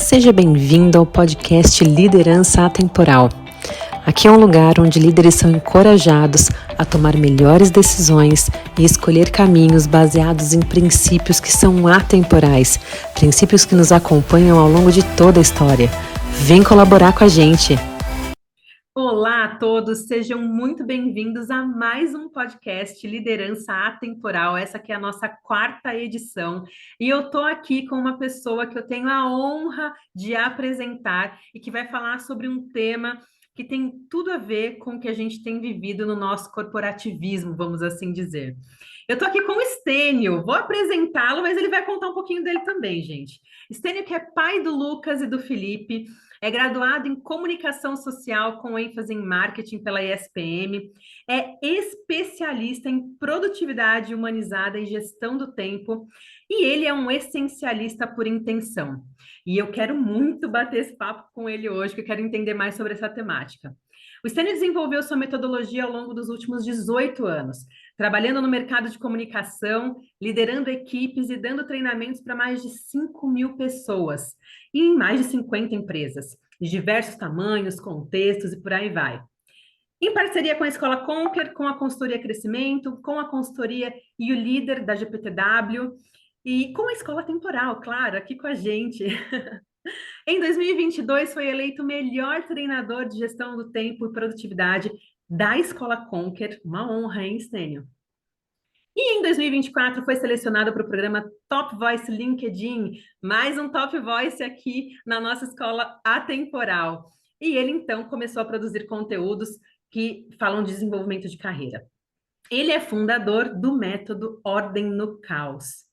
Seja bem-vindo ao podcast Liderança Atemporal. Aqui é um lugar onde líderes são encorajados a tomar melhores decisões e escolher caminhos baseados em princípios que são atemporais, princípios que nos acompanham ao longo de toda a história. Vem colaborar com a gente! Olá a todos, sejam muito bem-vindos a mais um podcast Liderança Atemporal. Essa aqui é a nossa 4ª edição e eu estou aqui com uma pessoa que eu tenho a honra de apresentar e que vai falar sobre um tema que tem tudo a ver com o que a gente tem vivido no nosso corporativismo, vamos assim dizer. Eu estou aqui com o Stênio, vou apresentá-lo, mas ele vai contar um pouquinho dele também, gente. Stênio, que é pai do Lucas e do Felipe, é graduado em Comunicação Social com ênfase em Marketing pela ESPM, é especialista em Produtividade Humanizada e Gestão do Tempo, e ele é um essencialista por intenção. E eu quero muito bater esse papo com ele hoje, que eu quero entender mais sobre essa temática. O Stênio desenvolveu sua metodologia ao longo dos últimos 18 anos, trabalhando no mercado de comunicação, liderando equipes e dando treinamentos para mais de 5.000 pessoas e em mais de 50 empresas, de diversos tamanhos, contextos e por aí vai. Em parceria com a Escola Conquer, com a consultoria Crescimento, com a consultoria e o líder da GPTW e com a Escola Temporal, claro, aqui com a gente. Em 2022, foi eleito o melhor treinador de gestão do tempo e produtividade da Escola Conquer. Uma honra, hein, Stênio? E em 2024 foi selecionado para o programa Top Voice LinkedIn, mais um Top Voice aqui na nossa escola atemporal. E ele, então, começou a produzir conteúdos que falam de desenvolvimento de carreira. Ele é fundador do método Ordem no Caos.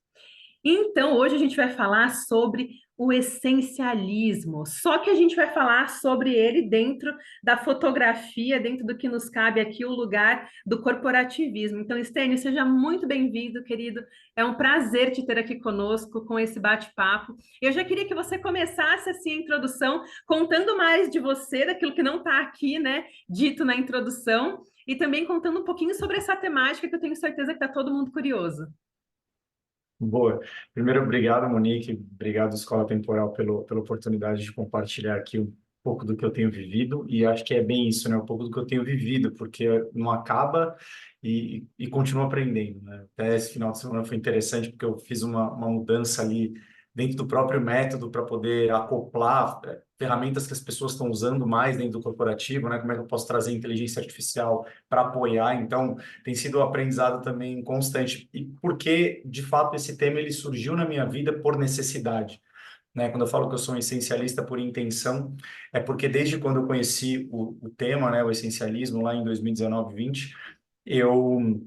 Então, hoje a gente vai falar sobre o essencialismo, só que a gente vai falar sobre ele dentro da fotografia, dentro do que nos cabe aqui, o lugar do corporativismo. Então, Stênio, seja muito bem-vindo, querido. É um prazer te ter aqui conosco, com esse bate-papo. Eu já queria que você começasse assim a introdução, contando mais de você, daquilo que não está aqui, né, dito na introdução, e também contando um pouquinho sobre essa temática que eu tenho certeza que está todo mundo curioso. Boa. Primeiro, obrigado, Monique. Obrigado, Escola Temporal, pela oportunidade de compartilhar aqui um pouco do que eu tenho vivido. E acho que é bem isso, né? Um pouco do que eu tenho vivido, porque não acaba e continuo aprendendo, né? Até esse final de semana foi interessante, porque eu fiz uma mudança ali dentro do próprio método para poder acoplar ferramentas que as pessoas estão usando mais dentro do corporativo, né? Como é que eu posso trazer inteligência artificial para apoiar? Então, tem sido um aprendizado também constante. E porque, de fato, esse tema ele surgiu na minha vida por necessidade, né? Quando eu falo que eu sou um essencialista por intenção, é porque desde quando eu conheci o tema, né, o essencialismo, lá em 2019, 20, eu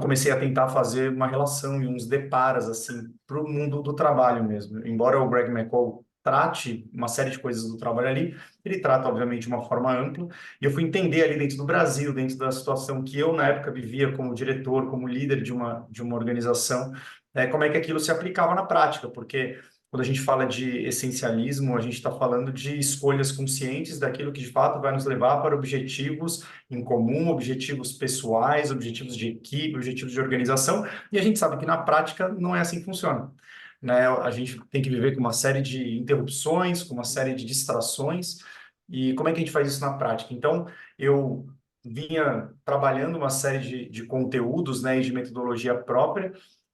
comecei a tentar fazer uma relação e uns deparos assim para o mundo do trabalho mesmo. Embora o Greg McCall trate uma série de coisas do trabalho ali, ele trata, obviamente, de uma forma ampla, e eu fui entender ali dentro do Brasil, dentro da situação que eu, na época, vivia como diretor, como líder de uma organização, como é que aquilo se aplicava na prática, porque quando a gente fala de essencialismo, a gente está falando de escolhas conscientes daquilo que, de fato, vai nos levar para objetivos em comum, objetivos pessoais, objetivos de equipe, objetivos de organização, e a gente sabe que na prática não é assim que funciona, né? A gente tem que viver com uma série de interrupções, com uma série de distrações, e como é que a gente faz isso na prática? Então, eu vinha trabalhando uma série de conteúdos, né, e de metodologia própria.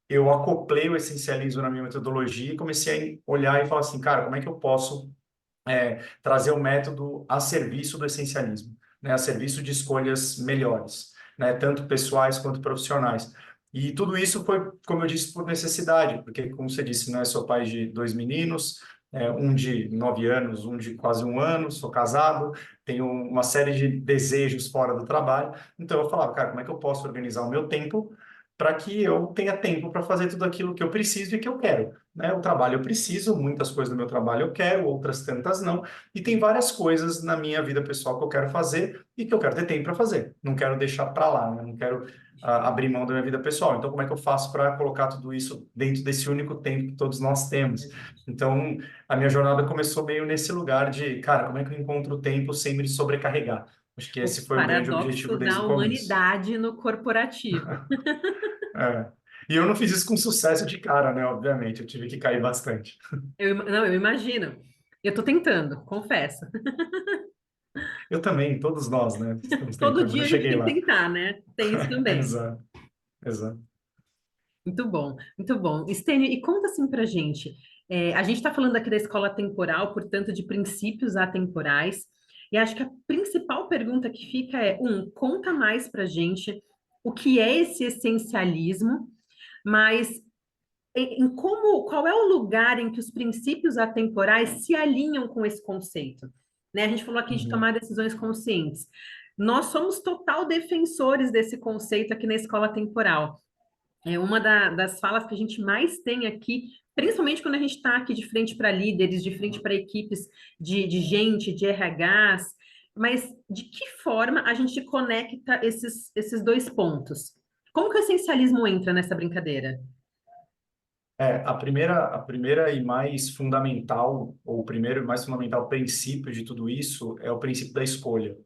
Eu acoplei o essencialismo na minha metodologia e comecei a olhar e falar assim, cara, como é que eu posso trazer o método a serviço do essencialismo, né, a serviço de escolhas melhores, né, tanto pessoais quanto profissionais. E tudo isso foi, como eu disse, por necessidade, porque, como você disse, né, sou pai de 2 meninos, um de 9 anos, um de quase 1 ano, sou casado, tenho uma série de desejos fora do trabalho. Então, eu falava, cara, como é que eu posso organizar o meu tempo para que eu tenha tempo para fazer tudo aquilo que eu preciso e que eu quero, né? O trabalho eu preciso, muitas coisas do meu trabalho eu quero, outras tantas não, e tem várias coisas na minha vida pessoal que eu quero fazer e que eu quero ter tempo para fazer. Não quero deixar para lá, né? Não quero abrir mão da minha vida pessoal. Então, como é que eu faço para colocar tudo isso dentro desse único tempo que todos nós temos? Então, a minha jornada começou meio nesse lugar de, cara, como é que eu encontro tempo sem me sobrecarregar? Acho que O esse foi o grande objetivo paradoxo desde da o começo. humanidade no corporativo. É. E eu não fiz isso com sucesso de cara, né? Obviamente, eu tive que cair bastante. Não, eu imagino. Eu tô tentando, confesso. Eu também, todos nós, né? Estamos Todo tentando, não dia a gente cheguei tem que lá. tentar, né? Tem isso também. Exato, exato. Muito bom, muito bom. Estênio, e conta assim pra gente. A gente está falando aqui da escola temporal, portanto, de princípios atemporais. E acho que a principal pergunta que fica é, conta mais pra gente o que é esse essencialismo, mas qual é o lugar em que os princípios atemporais se alinham com esse conceito? Né? A gente falou aqui de Uhum. tomar decisões conscientes. Nós somos total defensores desse conceito aqui na escola temporal. É uma das falas que a gente mais tem aqui, principalmente quando a gente está aqui de frente para líderes, de frente para equipes de gente, de RHs, mas de que forma a gente conecta esses dois pontos? Como que o essencialismo entra nessa brincadeira? A primeira e mais fundamental, ou o primeiro e mais fundamental princípio de tudo isso é o princípio da escolha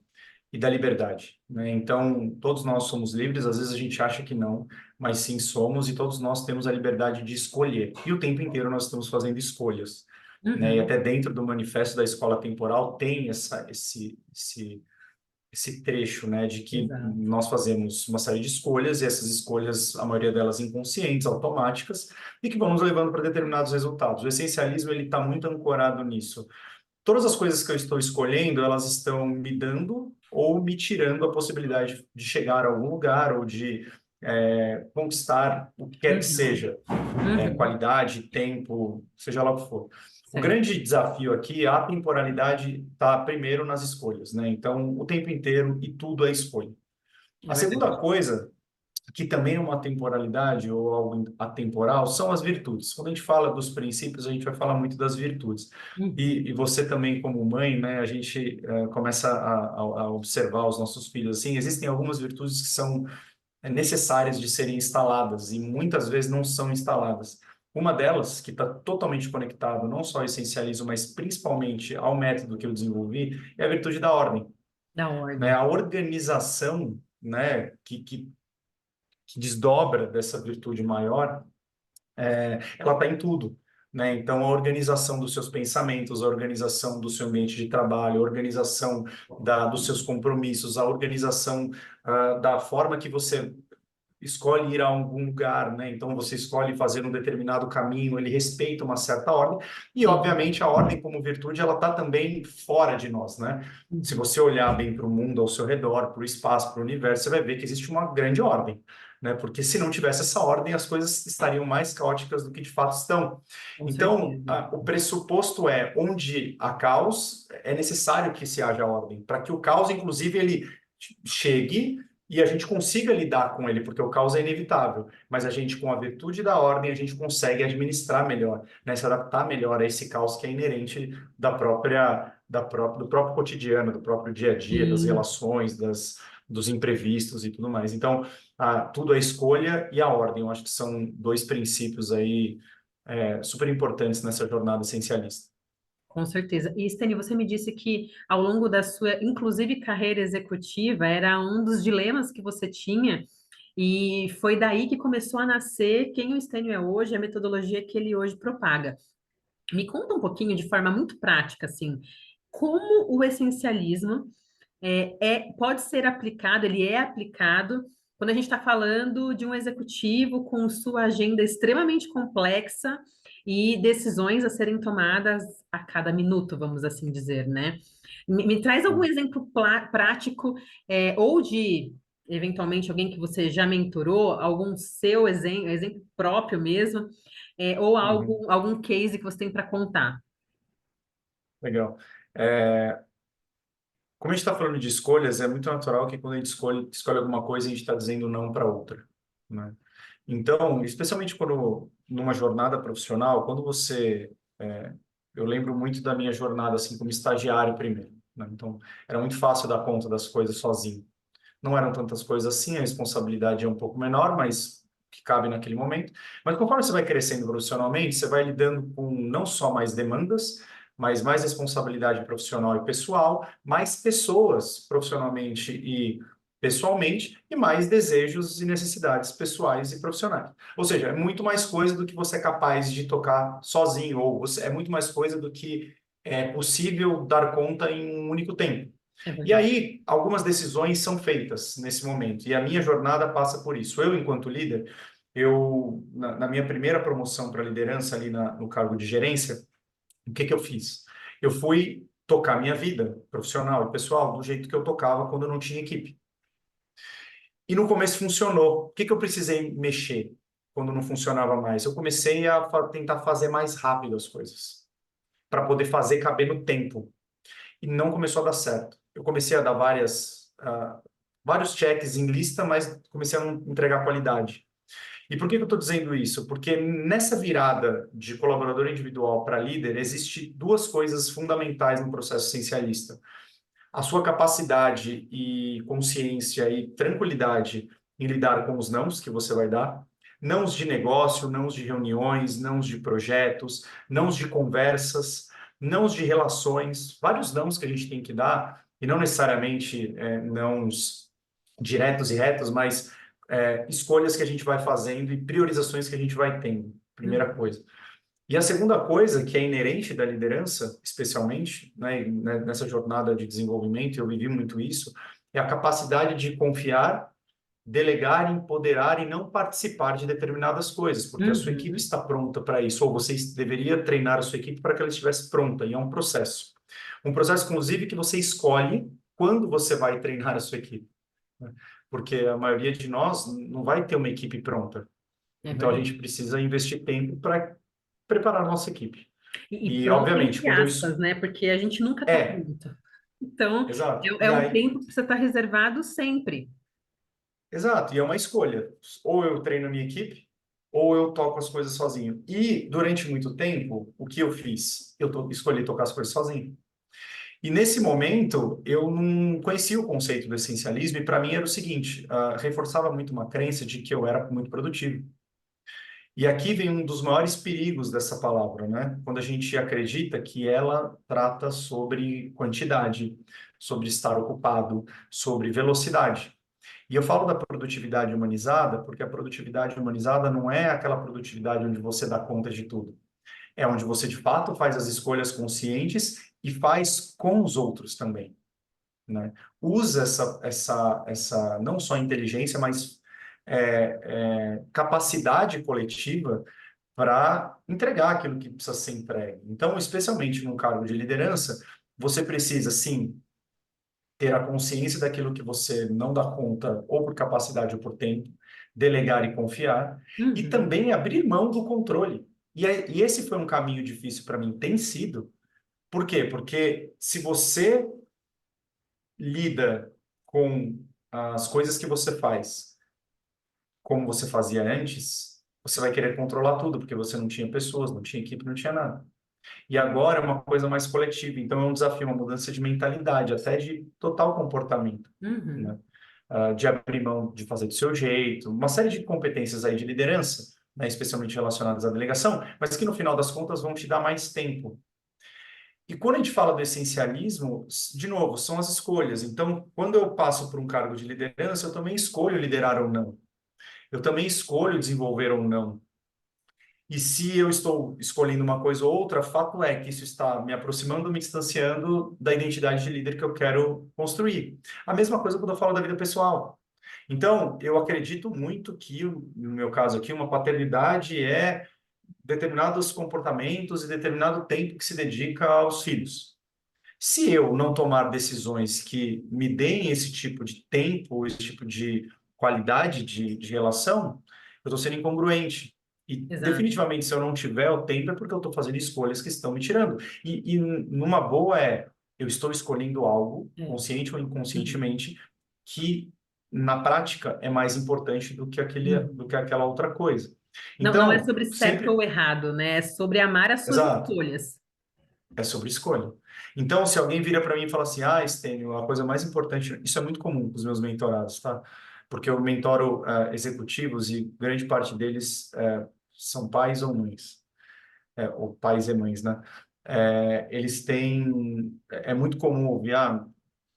e da liberdade, né? Então, todos nós somos livres, às vezes a gente acha que não, mas sim somos, e todos nós temos a liberdade de escolher. E o tempo inteiro nós estamos fazendo escolhas, né? E Uhum, até dentro do manifesto da escola temporal tem esse trecho, né, de que exato. nós fazemos uma série de escolhas, e essas escolhas, a maioria delas inconscientes, automáticas, e que vão nos levando para determinados resultados. O essencialismo, ele está muito ancorado nisso. Todas as coisas que eu estou escolhendo, elas estão me dando ou me tirando a possibilidade de chegar a algum lugar ou de conquistar o que quer que Uhum, seja, uhum, qualidade, tempo, seja lá o que for. O certo. grande desafio aqui, a temporalidade está primeiro nas escolhas, né? Então, o tempo inteiro e tudo é escolha. É A segunda verdade. coisa, que também é uma temporalidade ou algo atemporal, são as virtudes. Quando a gente fala dos princípios, a gente vai falar muito das virtudes. Uhum, E você também, como mãe, né, a gente começa a observar os nossos filhos assim. Existem algumas virtudes que são necessárias de serem instaladas e muitas vezes não são instaladas. Uma delas, que está totalmente conectado não só ao essencialismo, mas principalmente ao método que eu desenvolvi, é a virtude da ordem, da né? ordem. A organização, né, que desdobra dessa virtude maior, ela está em tudo. Né? Então, a organização dos seus pensamentos, a organização do seu ambiente de trabalho, a organização dos seus compromissos, a organização da forma que você escolhe ir a algum lugar, né? Então você escolhe fazer um determinado caminho, ele respeita uma certa ordem, e Sim. obviamente a ordem como virtude, ela está também fora de nós, né? Se Uhum, você olhar bem para o mundo ao seu redor, para o espaço, para o universo, você vai ver que existe uma grande ordem, né? Porque se não tivesse essa ordem, as coisas estariam mais caóticas do que de fato estão. com Então, certeza. o pressuposto é, onde há caos, é necessário que se haja ordem, para que o caos, inclusive, ele chegue e a gente consiga lidar com ele, porque o caos é inevitável, mas a gente, com a virtude da ordem, a gente consegue administrar melhor, né, se adaptar melhor a esse caos que é inerente do próprio cotidiano, do próprio dia a dia, das Sim. relações, dos imprevistos e tudo mais. Então, tudo é escolha e a ordem, eu acho que são dois princípios aí super importantes nessa jornada essencialista. Com certeza. E, Steny, você me disse que ao longo da sua, inclusive, carreira executiva, era um dos dilemas que você tinha, e foi daí que começou a nascer quem o Stênio é hoje, a metodologia que ele hoje propaga. Me conta um pouquinho, de forma muito prática, assim, como o essencialismo pode ser aplicado, ele é aplicado quando a gente está falando de um executivo com sua agenda extremamente complexa e decisões a serem tomadas a cada minuto, vamos assim dizer, né? Me traz algum exemplo prático, ou de, eventualmente, alguém que você já mentorou, algum seu exemplo próprio mesmo, ou Uhum. algum case que você tem para contar. Legal. Como a gente está falando de escolhas, é muito natural que quando a gente escolhe alguma coisa, a gente está dizendo não para outra, né? Então, especialmente quando numa jornada profissional, quando você, eu lembro muito da minha jornada assim como estagiário primeiro, né? Então, era muito fácil dar conta das coisas sozinho. Não eram tantas coisas assim, a responsabilidade é um pouco menor, mas que cabe naquele momento. Mas conforme você vai crescendo profissionalmente, você vai lidando com não só mais demandas, mas mais responsabilidade profissional e pessoal, mais pessoas profissionalmente e pessoalmente, e mais desejos e necessidades pessoais e profissionais. Ou seja, é muito mais coisa do que você é capaz de tocar sozinho, ou é muito mais coisa do que é possível dar conta em um único tempo. É E verdade. aí, algumas decisões são feitas nesse momento, e a minha jornada passa por isso. Eu, enquanto líder, na minha primeira promoção para liderança ali no cargo de gerência, o que eu fiz? Eu fui tocar minha vida profissional e pessoal do jeito que eu tocava quando eu não tinha equipe. E no começo funcionou. O que eu precisei mexer quando não funcionava mais? Eu comecei a tentar fazer mais rápido as coisas, para poder fazer caber no tempo. E não começou a dar certo. Eu comecei a dar vários cheques em lista, mas comecei a não entregar qualidade. E por que eu estou dizendo isso? Porque nessa virada de colaborador individual para líder, existe duas coisas fundamentais no processo essencialista. A sua capacidade e consciência e tranquilidade em lidar com os nãos que você vai dar, nãos de negócio, nãos de reuniões, nãos de projetos, nãos de conversas, nãos de relações, vários nãos que a gente tem que dar, e não necessariamente nãos diretos e retos, mas escolhas que a gente vai fazendo e priorizações que a gente vai tendo, primeira coisa. E a segunda coisa, que é inerente da liderança, especialmente, né, nessa jornada de desenvolvimento, eu vivi muito isso, é a capacidade de confiar, delegar, empoderar e não participar de determinadas coisas, porque a sua equipe Uhum. está pronta para isso, ou você deveria treinar a sua equipe para que ela estivesse pronta, e é um processo. Um processo, inclusive, que você escolhe quando você vai treinar a sua equipe, né? Porque a maioria de nós não vai ter uma equipe pronta. É Então, a verdade. gente precisa investir tempo para preparar a nossa equipe. E E, pronto, obviamente, entre quando eu... aspas, né? Porque a gente nunca está É, pronto. Então, exato. é E um aí, tempo que precisa estar reservado sempre. exato, e é uma escolha. Ou eu treino a minha equipe, ou eu toco as coisas sozinho. E, durante muito tempo, o que eu fiz? Escolhi tocar as coisas sozinho. E, nesse momento, eu não conhecia o conceito do essencialismo, e para mim era o seguinte, reforçava muito uma crença de que eu era muito produtivo. E aqui vem um dos maiores perigos dessa palavra, né? Quando a gente acredita que ela trata sobre quantidade, sobre estar ocupado, sobre velocidade. E eu falo da produtividade humanizada porque a produtividade humanizada não é aquela produtividade onde você dá conta de tudo. É onde você, de fato, faz as escolhas conscientes e faz com os outros também, né? Usa essa não só inteligência, mas capacidade coletiva para entregar aquilo que precisa ser entregue. Então, especialmente num cargo de liderança, você precisa, sim, ter a consciência daquilo que você não dá conta, ou por capacidade ou por tempo, delegar e confiar, e Uhum. também abrir mão do controle. E esse foi um caminho difícil para mim, tem sido. Por quê? Porque se você lida com as coisas que você faz como você fazia antes, você vai querer controlar tudo, porque você não tinha pessoas, não tinha equipe, não tinha nada. E agora é uma coisa mais coletiva, então é um desafio, uma mudança de mentalidade, até de total comportamento, né? Uhum. De abrir mão de fazer do seu jeito, uma série de competências aí de liderança, né, especialmente relacionadas à delegação, mas que no final das contas vão te dar mais tempo. E quando a gente fala do essencialismo, de novo, são as escolhas. Então, quando eu passo por um cargo de liderança, eu também escolho liderar ou não. Eu também escolho desenvolver ou não. E se eu estou escolhendo uma coisa ou outra, fato é que isso está me aproximando, me distanciando da identidade de líder que eu quero construir. A mesma coisa quando eu falo da vida pessoal. Então, eu acredito muito que, no meu caso aqui, uma paternidade é determinados comportamentos e determinado tempo que se dedica aos filhos. Se eu não tomar decisões que me deem esse tipo de tempo, esse tipo de qualidade de relação, eu estou sendo incongruente. E Exato. definitivamente, se eu não tiver o tempo, é porque eu estou fazendo escolhas que estão me tirando. E numa boa eu estou escolhendo algo, É. consciente ou Uhum. inconscientemente, que na prática é mais importante do Uhum. que aquela outra coisa. Não, não é Então, sobre certo ou sempre. errado, né? É sobre amar as suas Exato. escolhas. É sobre escolha. Então, se alguém vira para mim e fala assim, Stênio, a coisa mais importante, isso é muito comum com os meus mentorados, tá? Porque eu mentoro executivos e grande parte deles são pais ou mães, ou pais e mães, né? Eles têm, é muito comum ouvir,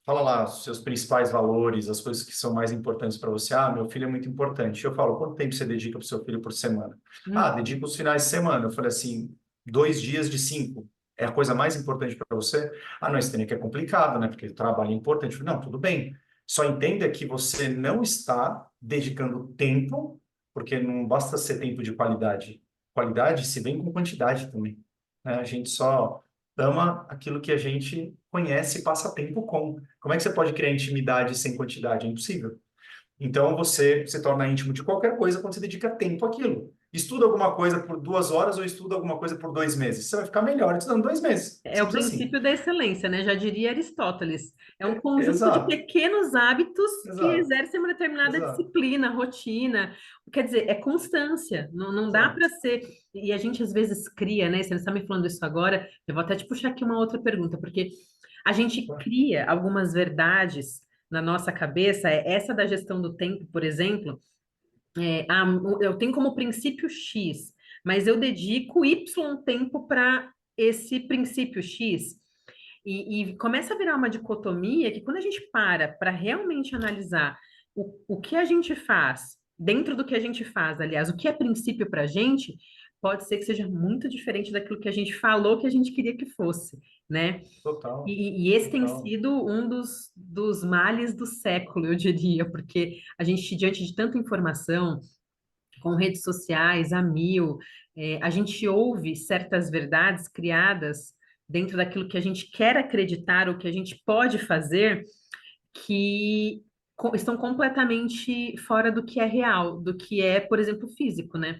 fala lá os seus principais valores, as coisas que são mais importantes para você. Meu filho é muito importante. Eu falo, quanto tempo você dedica para o seu filho por semana? Uhum. Dedico os finais de semana. Eu falei assim, 2 dias de 5. é a coisa mais importante para você? Ah, não, Estênia, que é complicado, né? Porque o trabalho é importante. Não, tudo bem. Só entenda que você não está dedicando tempo, porque não basta ser tempo de qualidade. Qualidade se vem com quantidade também, né? A gente só ama aquilo que a gente conhece e passa tempo com. Como é que você pode criar intimidade sem quantidade? É impossível. Então, você se torna íntimo de qualquer coisa quando você dedica tempo àquilo. Estuda alguma coisa por 2 horas ou estuda alguma coisa por 2 meses. Você vai ficar melhor estudando 2 meses. É o Simples assim. princípio da excelência, né? Já diria Aristóteles. É um conjunto de Exato, pequenos hábitos que exato, exercem uma determinada exato, disciplina, rotina. Quer dizer, é constância. Não dá para exato. ser. E a gente às vezes cria, né? Você está me falando isso agora. Eu vou até te puxar aqui uma outra pergunta, porque a gente cria algumas verdades na nossa cabeça. Essa da gestão do tempo, por exemplo. Eu tenho como princípio X, mas eu dedico Y tempo para esse princípio X. E começa a virar uma dicotomia que quando a gente para realmente analisar o que a gente faz, dentro do que a gente faz, aliás, o que é princípio para a gente, pode ser que seja muito diferente daquilo que a gente falou que a gente queria que fosse, né? Total, E esse tem total. sido um dos males do século, eu diria, porque a gente, diante de tanta informação, com redes sociais a mil, a gente ouve certas verdades criadas dentro daquilo que a gente quer acreditar, ou que a gente pode fazer, que estão completamente fora do que é real, do que é, por exemplo, físico, né?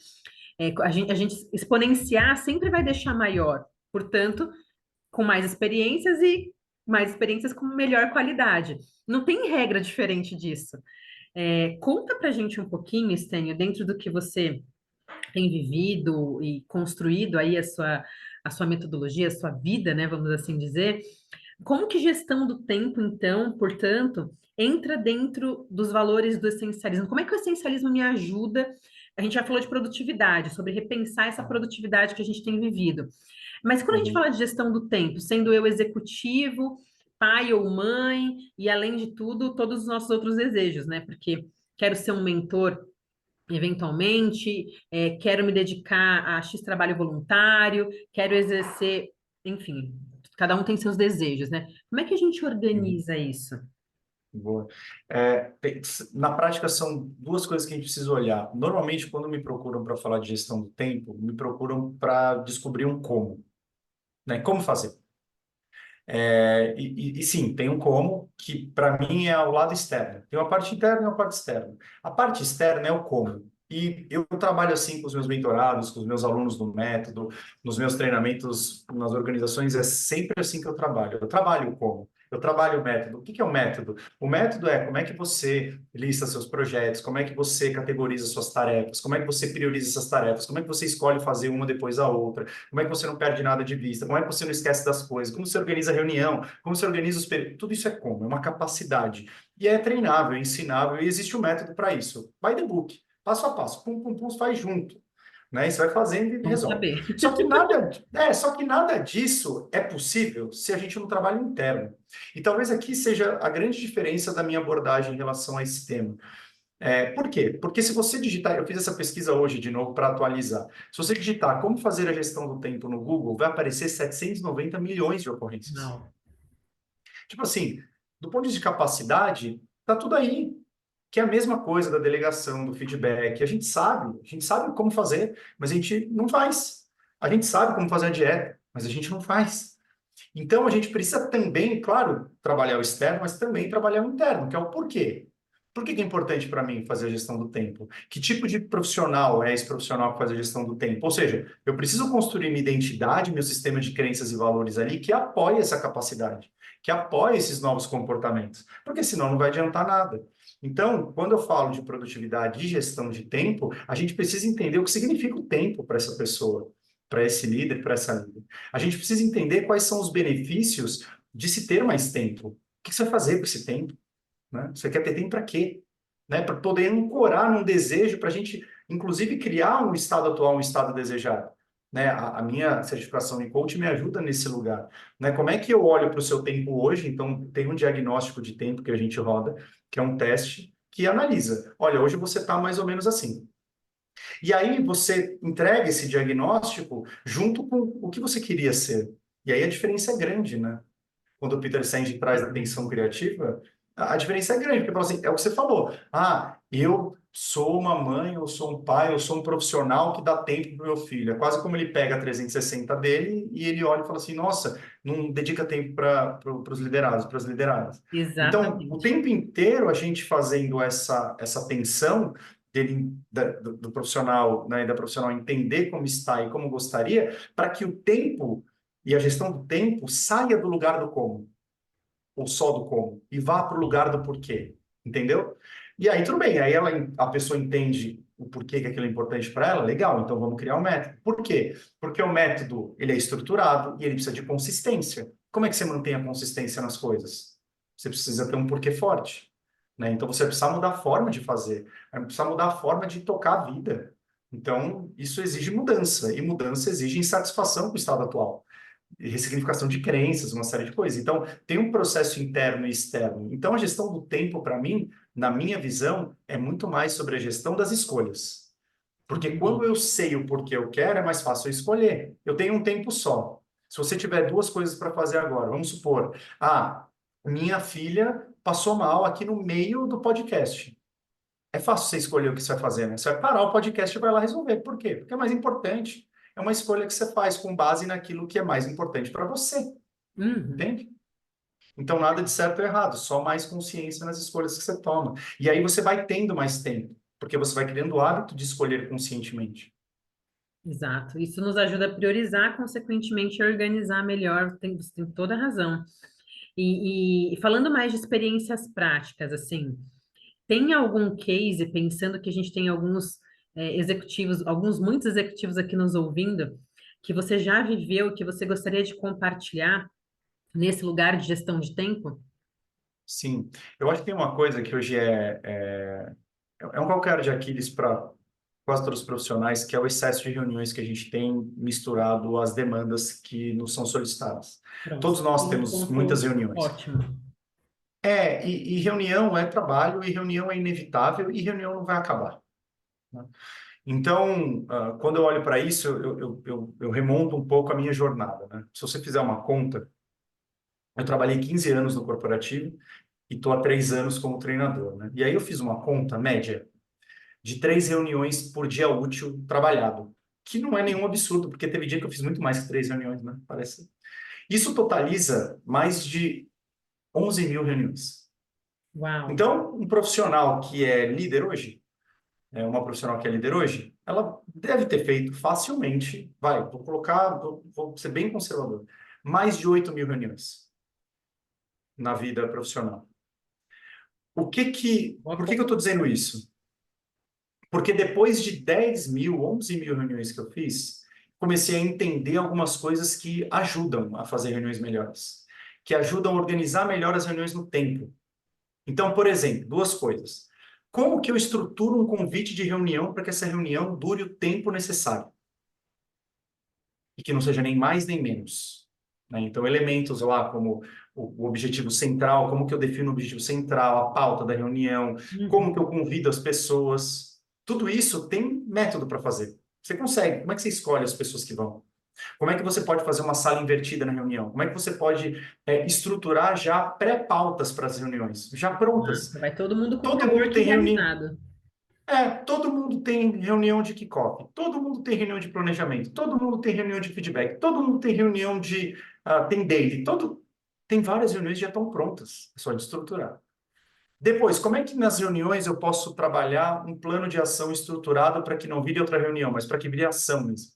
A gente exponenciar sempre vai deixar maior, portanto, com mais experiências com melhor qualidade. Não tem regra diferente disso. Conta pra gente um pouquinho, Estênio, dentro do que você tem vivido e construído aí a sua metodologia, a sua vida, né, vamos assim dizer. Como que gestão do tempo, então, portanto, entra dentro dos valores do essencialismo? Como é que o essencialismo me ajuda? A gente já falou de produtividade, sobre repensar essa produtividade que a gente tem vivido. Mas quando a gente Uhum. fala de gestão do tempo, sendo eu executivo, pai ou mãe, e além de tudo, todos os nossos outros desejos, né? Porque quero ser um mentor eventualmente, quero me dedicar a X trabalho voluntário, quero exercer, enfim, cada um tem seus desejos, né? Como é que a gente Uhum. organiza isso? Boa. Na prática, são duas coisas que a gente precisa olhar. Normalmente, quando me procuram para falar de gestão do tempo, me procuram para descobrir um como, né? Como fazer. E sim, tem um como, que para mim é o lado externo. Tem uma parte interna e uma parte externa. A parte externa é o como. E eu trabalho assim com os meus mentorados, com os meus alunos no método, nos meus treinamentos, nas organizações, é sempre assim que eu trabalho. Eu trabalho o como. Eu trabalho o método. O que que é o método? O método é como é que você lista seus projetos, como é que você categoriza suas tarefas, como é que você prioriza essas tarefas, como é que você escolhe fazer uma depois da outra, como é que você não perde nada de vista, como é que você não esquece das coisas, como você organiza a reunião, como você organiza os períodos. Tudo isso é como, é uma capacidade. E é treinável, é ensinável, e existe um método para isso. By the book, passo a passo, pum, pum, pum, faz junto. Né? E você vai fazendo e Vamos resolve. saber. Só que nada disso é possível se a gente não trabalha interno. E talvez aqui seja a grande diferença da minha abordagem em relação a esse tema. Por quê? Porque se você digitar, eu fiz essa pesquisa hoje de novo para atualizar. Se você digitar como fazer a gestão do tempo no Google, vai aparecer 790 milhões de ocorrências. Não. Tipo assim, do ponto de vista de capacidade, tá tudo aí. Que é a mesma coisa da delegação, do feedback. A gente sabe como fazer, mas a gente não faz. A gente sabe como fazer a dieta, mas a gente não faz. Então, a gente precisa também, claro, trabalhar o externo, mas também trabalhar o interno, que é o porquê. Por que que é importante para mim fazer a gestão do tempo? Que tipo de profissional é esse profissional que faz a gestão do tempo? Ou seja, eu preciso construir minha identidade, meu sistema de crenças e valores ali que apoie essa capacidade, que apoie esses novos comportamentos, porque senão não vai adiantar nada. Então, quando eu falo de produtividade e gestão de tempo, a gente precisa entender o que significa o tempo para essa pessoa, para esse líder, para essa líder. A gente precisa entender quais são os benefícios de se ter mais tempo. O que você vai fazer com esse tempo? Né? Você quer ter tempo para quê? Né? Para poder ancorar num desejo, para a gente, inclusive, criar um estado atual, um estado desejado. Né? A minha certificação em coach me ajuda nesse lugar. Né? Como é que eu olho para o seu tempo hoje? Então, tem um diagnóstico de tempo que a gente roda, que é um teste que analisa. Olha, hoje você está mais ou menos assim. E aí você entrega esse diagnóstico junto com o que você queria ser. E aí a diferença é grande, né? Quando o Peter Senge traz a tensão criativa, a diferença é grande, porque fala assim, é o que você falou. Ah, eu sou uma mãe, eu sou um pai, eu sou um profissional que dá tempo para o meu filho. É quase como ele pega a 360 dele e ele olha e fala assim, nossa, não dedica tempo para os liderados, para as lideradas. Então, o Exatamente. tempo inteiro a gente fazendo essa tensão dele, do profissional, né, da profissional entender como está e como gostaria, para que o tempo e a gestão do tempo saia do lugar do como, ou só do como, e vá para o lugar do porquê, entendeu? E aí tudo bem, aí a pessoa entende o porquê que aquilo é importante para ela, legal, então vamos criar um método. Por quê? Porque o método, ele é estruturado e ele precisa de consistência. Como é que você mantém a consistência nas coisas? Você precisa ter um porquê forte, né? Então você precisa mudar a forma de fazer, precisa mudar a forma de tocar a vida. Então, isso exige mudança, e mudança exige insatisfação com o estado atual ressignificação de crenças, uma série de coisas. Então, tem um processo interno e externo. Então, a gestão do tempo, para mim, na minha visão, é muito mais sobre a gestão das escolhas. Porque Entendi. quando eu sei o porquê eu quero, é mais fácil eu escolher. Eu tenho um tempo só. Se você tiver duas coisas para fazer agora, vamos supor, minha filha passou mal aqui no meio do podcast. É fácil você escolher o que você vai fazer, né? Você vai parar o podcast e vai lá resolver. Por quê? Porque é mais importante. É uma escolha que você faz com base naquilo que é mais importante para você, Uhum. entende? Então, nada de certo ou errado, só mais consciência nas escolhas que você toma. E aí você vai tendo mais tempo, porque você vai criando o hábito de escolher conscientemente. Exato. Isso nos ajuda a priorizar, consequentemente, a organizar melhor. Você tem toda a razão. E falando mais de experiências práticas, assim, tem algum case, pensando que a gente tem alguns executivos, alguns muitos executivos aqui nos ouvindo, que você já viveu, que você gostaria de compartilhar nesse lugar de gestão de tempo? Sim, eu acho que tem uma coisa que hoje é um calcanhar de Aquiles para quase todos os profissionais, que é o excesso de reuniões que a gente tem misturado às demandas que nos são solicitadas. Pronto, Todos nós tem um temos muitas ponto reuniões. ótimo. E reunião é trabalho, e reunião é inevitável, e reunião não vai acabar, né? Então, quando eu olho para isso, eu remonto um pouco a minha jornada, né? Se você fizer uma conta, eu trabalhei 15 anos no corporativo e estou há 3 anos como treinador, né? E aí eu fiz uma conta média de 3 reuniões por dia útil trabalhado, que não é nenhum absurdo, porque teve dia que eu fiz muito mais que 3 reuniões, né? Parece. Isso totaliza mais de 11 mil reuniões. Uau! Então, um profissional que é líder hoje, uma profissional que é líder hoje, ela deve ter feito facilmente, vou ser bem conservador, mais de 8 mil reuniões na vida profissional. Por que que eu estou dizendo isso? Porque depois de 10 mil, 11 mil reuniões que eu fiz, comecei a entender algumas coisas que ajudam a fazer reuniões melhores, que ajudam a organizar melhor as reuniões no tempo. Então, por exemplo, duas coisas. Como que eu estruturo um convite de reunião para que essa reunião dure o tempo necessário? E que não seja nem mais nem menos, né? Então, elementos lá como o objetivo central, como que eu defino o objetivo central, a pauta da reunião, como que Uhum. eu convido as pessoas. Tudo isso tem método para fazer. Você consegue. Como é que você escolhe as pessoas que vão? Como é que você pode fazer uma sala invertida na reunião? Como é que você pode estruturar já pré-pautas para as reuniões, já prontas? Nossa, vai todo mundo com o Todo mundo network tem reunião. realizado. Todo mundo tem reunião de kickoff, todo mundo tem reunião de planejamento, todo mundo tem reunião de feedback, todo mundo tem reunião tem daily, tem várias reuniões que já estão prontas, é só de estruturar. Depois, como é que nas reuniões eu posso trabalhar um plano de ação estruturado para que não vire outra reunião, mas para que vire ação mesmo?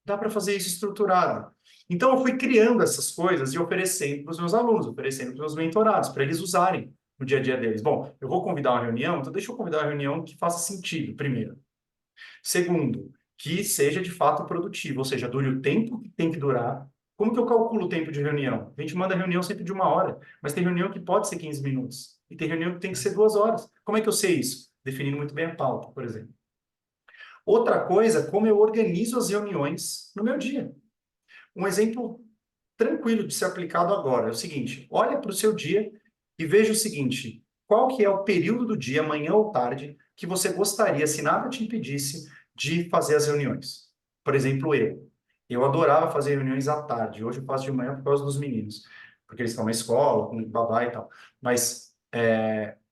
Dá para fazer isso estruturado. Então, eu fui criando essas coisas e oferecendo para os meus alunos, oferecendo para os meus mentorados, para eles usarem no dia a dia deles. Bom, eu vou convidar uma reunião, então deixa eu convidar uma reunião que faça sentido, primeiro. Segundo, que seja de fato produtivo, ou seja, dure o tempo que tem que durar. Como que eu calculo o tempo de reunião? A gente manda reunião sempre de 1 hora, mas tem reunião que pode ser 15 minutos, e tem reunião que tem que ser 2 horas. Como é que eu sei isso? Definindo muito bem a pauta, por exemplo. Outra coisa, como eu organizo as reuniões no meu dia. Um exemplo tranquilo de ser aplicado agora é o seguinte: olha para o seu dia e veja o seguinte: qual que é o período do dia, manhã ou tarde, que você gostaria, se nada te impedisse, de fazer as reuniões? Por exemplo, eu. Eu adorava fazer reuniões à tarde. Hoje eu faço de manhã por causa dos meninos, porque eles estão na escola, com babá e tal. Mas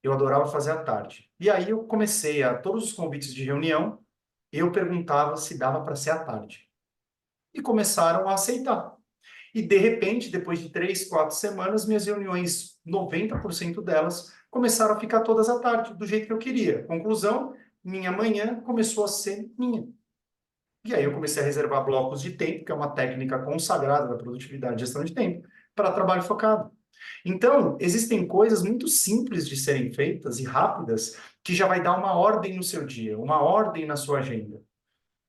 eu adorava fazer à tarde. E aí eu comecei a todos os convites de reunião, eu perguntava se dava para ser à tarde. E começaram a aceitar. E, de repente, depois de 3, 4 semanas, minhas reuniões, 90% delas, começaram a ficar todas à tarde, do jeito que eu queria. Conclusão, minha manhã começou a ser minha. E aí eu comecei a reservar blocos de tempo, que é uma técnica consagrada da produtividade e gestão de tempo, para trabalho focado. Então, existem coisas muito simples de serem feitas e rápidas que já vai dar uma ordem no seu dia, uma ordem na sua agenda.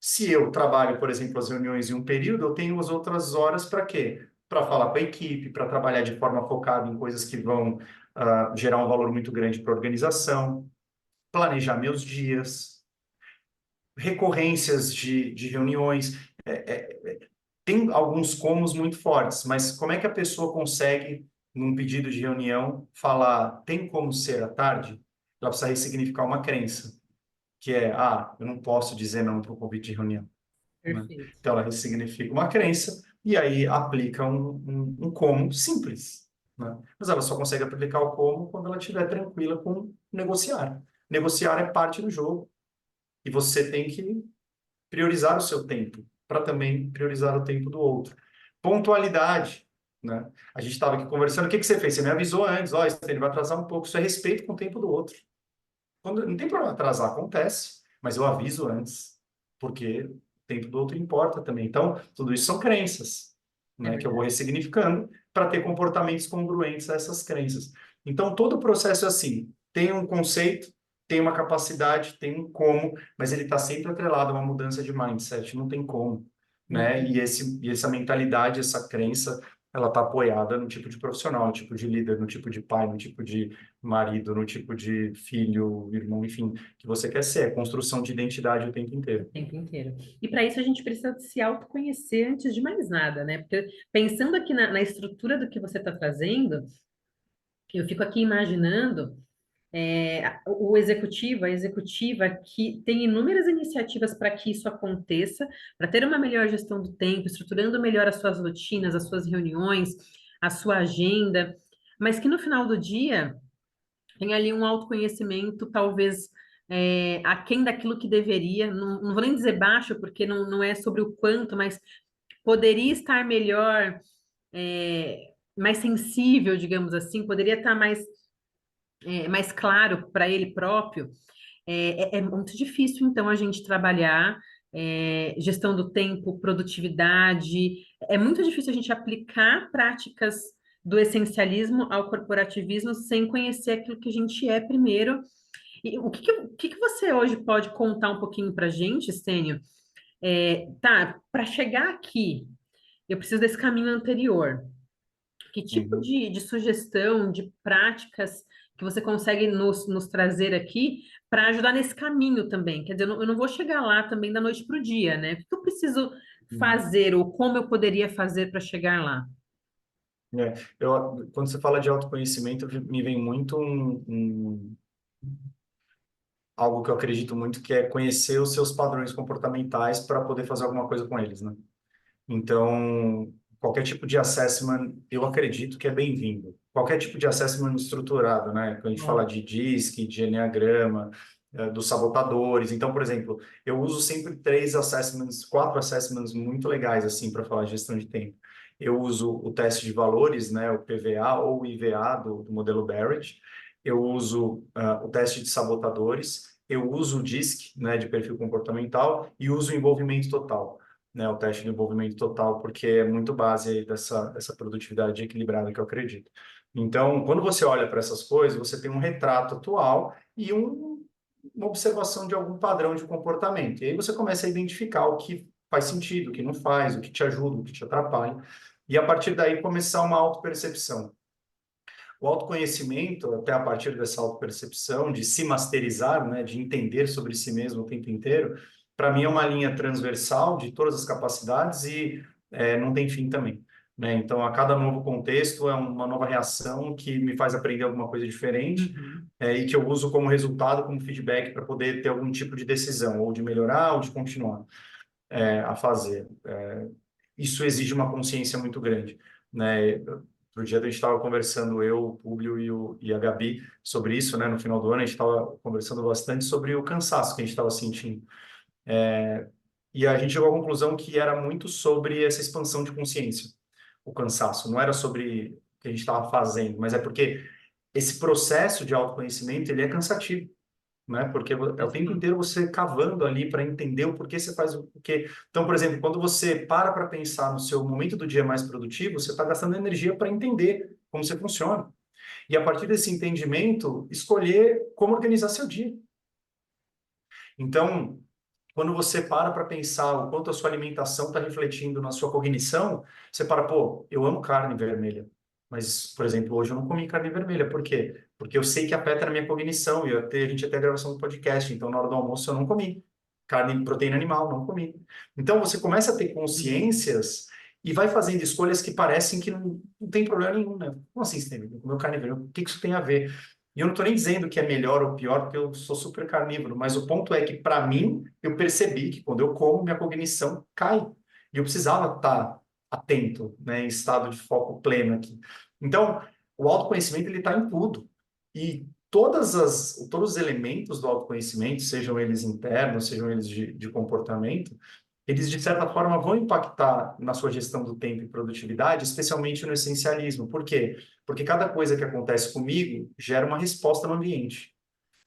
Se eu trabalho, por exemplo, as reuniões em um período, eu tenho as outras horas para quê? Para falar com a equipe, para trabalhar de forma focada em coisas que vão gerar um valor muito grande para a organização, planejar meus dias, recorrências de reuniões. Tem alguns comos muito fortes, mas como é que a pessoa consegue, num pedido de reunião, falar tem como ser à tarde? Ela precisa ressignificar uma crença, que é, eu não posso dizer não para o convite de reunião. Né? Perfeito. Então, ela ressignifica uma crença e aí aplica um como simples. Né? Mas ela só consegue aplicar o como quando ela estiver tranquila com negociar. Negociar é parte do jogo e você tem que priorizar o seu tempo para também priorizar o tempo do outro. Pontualidade. Né? A gente estava aqui conversando, o que você fez? Você me avisou antes, ele vai atrasar um pouco. Isso é respeito com o tempo do outro. Não tem problema atrasar, acontece, mas eu aviso antes, porque o tempo do outro importa também. Então, tudo isso são crenças, É né, que eu vou verdade. ressignificando para ter comportamentos congruentes a essas crenças. Então, todo o processo é assim: tem um conceito, tem uma capacidade, tem um como, mas ele está sempre atrelado a uma mudança de mindset, não tem como. Né? Uhum. E essa mentalidade, essa crença, ela está apoiada no tipo de profissional, no tipo de líder, no tipo de pai, no tipo de marido, no tipo de filho, irmão, enfim, que você quer ser. É construção de identidade o tempo O inteiro. tempo inteiro. E para isso a gente precisa se autoconhecer antes de mais nada, né? Porque pensando aqui na estrutura do que você está trazendo, eu fico aqui imaginando o executivo, a executiva que tem inúmeras iniciativas para que isso aconteça, para ter uma melhor gestão do tempo, estruturando melhor as suas rotinas, as suas reuniões, a sua agenda, mas que no final do dia tem ali um autoconhecimento, talvez aquém daquilo que deveria, não vou nem dizer baixo, porque não é sobre o quanto, mas poderia estar melhor, mais sensível, digamos assim, poderia estar mais claro para ele próprio. É muito difícil, então, a gente trabalhar gestão do tempo, produtividade. É muito difícil a gente aplicar práticas do essencialismo ao corporativismo sem conhecer aquilo que a gente é primeiro. E o que você hoje pode contar um pouquinho para a gente, Stênio? Tá, para chegar aqui, eu preciso desse caminho anterior. Que tipo Uhum. de sugestão, de práticas que você consegue nos trazer aqui para ajudar nesse caminho também? Quer dizer, eu não vou chegar lá também da noite para o dia, né? O que eu preciso Uhum. fazer ou como eu poderia fazer para chegar lá? Quando você fala de autoconhecimento, me vem muito algo que eu acredito muito, que é conhecer os seus padrões comportamentais para poder fazer alguma coisa com eles, né? Então, qualquer tipo de assessment, eu acredito que é bem-vindo. Qualquer tipo de assessment estruturado, né? Quando a gente fala Ó, de DISC, de Enneagrama, dos sabotadores. Então, por exemplo, eu uso sempre 3 assessments, 4 assessments muito legais, assim, para falar de gestão de tempo. Eu uso o teste de valores, né? O PVA ou o IVA do modelo Barrett. Eu uso o teste de sabotadores. Eu uso o DISC, né? De perfil comportamental. E uso o envolvimento total, né, o teste de envolvimento total, porque é muito base aí dessa produtividade equilibrada que eu acredito. Então, quando você olha para essas coisas, você tem um retrato atual e uma observação de algum padrão de comportamento. E aí você começa a identificar o que faz sentido, o que não faz, o que te ajuda, o que te atrapalha. E a partir daí começar uma autopercepção. O autoconhecimento, até a partir dessa autopercepção, de se masterizar, né, de entender sobre si mesmo o tempo inteiro, para mim é uma linha transversal de todas as capacidades e não tem fim também. Né? Então, a cada novo contexto é uma nova reação que me faz aprender alguma coisa diferente uhum. e que eu uso como resultado, como feedback para poder ter algum tipo de decisão, ou de melhorar ou de continuar a fazer. isso exige uma consciência muito grande, né? Outro dia a gente estava conversando, eu, o Públio e a Gabi, sobre isso, né? No final do ano a gente estava conversando bastante sobre o cansaço que a gente estava sentindo. E a gente chegou à conclusão que era muito sobre essa expansão de consciência, o cansaço. Não era sobre o que a gente estava fazendo, mas é porque esse processo de autoconhecimento, ele é cansativo, né? Porque é o tempo inteiro você cavando ali para entender o porquê você faz o quê. Então, por exemplo, quando você para pensar no seu momento do dia mais produtivo, você está gastando energia para entender como você funciona. E a partir desse entendimento, escolher como organizar seu dia. Então, quando você para pensar o quanto a sua alimentação está refletindo na sua cognição, você para, pô, eu amo carne vermelha. Mas, por exemplo, hoje eu não comi carne vermelha. Por quê? Porque eu sei que afeta na minha cognição. E a gente até a gravação do podcast. Então, na hora do almoço, eu não comi. Carne, proteína animal, não comi. Então, você começa a ter consciências e vai fazendo escolhas que parecem que não tem problema nenhum, né? Como assim, você comeu carne vermelha? O que isso tem a ver? E eu não estou nem dizendo que é melhor ou pior, porque eu sou super carnívoro, mas o ponto é que, para mim, eu percebi que quando eu como, minha cognição cai. E eu precisava estar atento, né, em estado de foco pleno aqui. Então, o autoconhecimento, ele está em tudo. E todos os elementos do autoconhecimento, sejam eles internos, sejam eles de comportamento, eles, de certa forma, vão impactar na sua gestão do tempo e produtividade, especialmente no essencialismo. Por quê? Porque cada coisa que acontece comigo gera uma resposta no ambiente.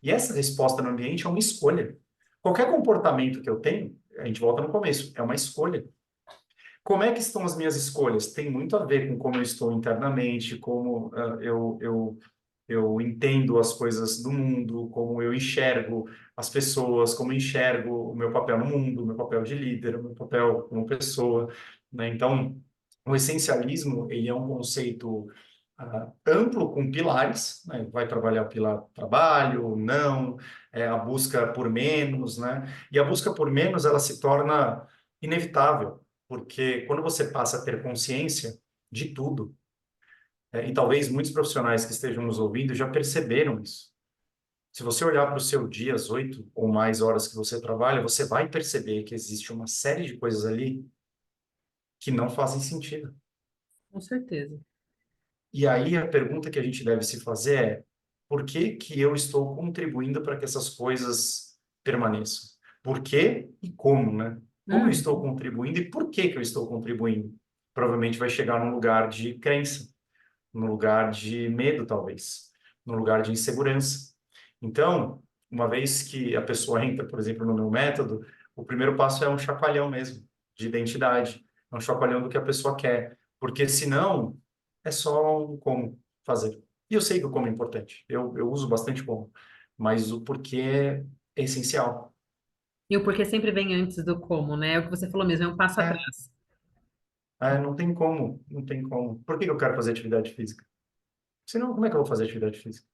E essa resposta no ambiente é uma escolha. Qualquer comportamento que eu tenho, a gente volta no começo, é uma escolha. Como é que estão as minhas escolhas? Tem muito a ver com como eu estou internamente, como eu entendo as coisas do mundo, como eu enxergo as pessoas, como eu enxergo o meu papel no mundo, o meu papel de líder, o meu papel como pessoa, né? Então, o essencialismo, ele é um conceito amplo, com pilares, né? Vai trabalhar o pilar trabalho, não, a busca por menos, né? E a busca por menos, ela se torna inevitável, porque quando você passa a ter consciência de tudo, e talvez muitos profissionais que estejam nos ouvindo já perceberam isso. Se você olhar para o seu dia, as 8 ou mais horas que você trabalha, você vai perceber que existe uma série de coisas ali que não fazem sentido. Com certeza. E aí a pergunta que a gente deve se fazer é: por que que eu estou contribuindo para que essas coisas permaneçam? Por quê e como, né? Como eu estou Uhum. contribuindo e por que que eu estou contribuindo? Provavelmente vai chegar num lugar de crença, num lugar de medo, talvez, num lugar de insegurança. Então, uma vez que a pessoa entra, por exemplo, no meu método, o primeiro passo é um chacoalhão mesmo, de identidade. É um chacoalhão do que a pessoa quer. Porque senão, é só um como fazer. E eu sei que o como é importante. Eu uso bastante como. Mas o porquê é essencial. E o porquê sempre vem antes do como, né? É o que você falou mesmo, é um passo É, atrás. não tem como, não tem como. Por que que eu quero fazer atividade física? Senão, como é que eu vou fazer atividade física?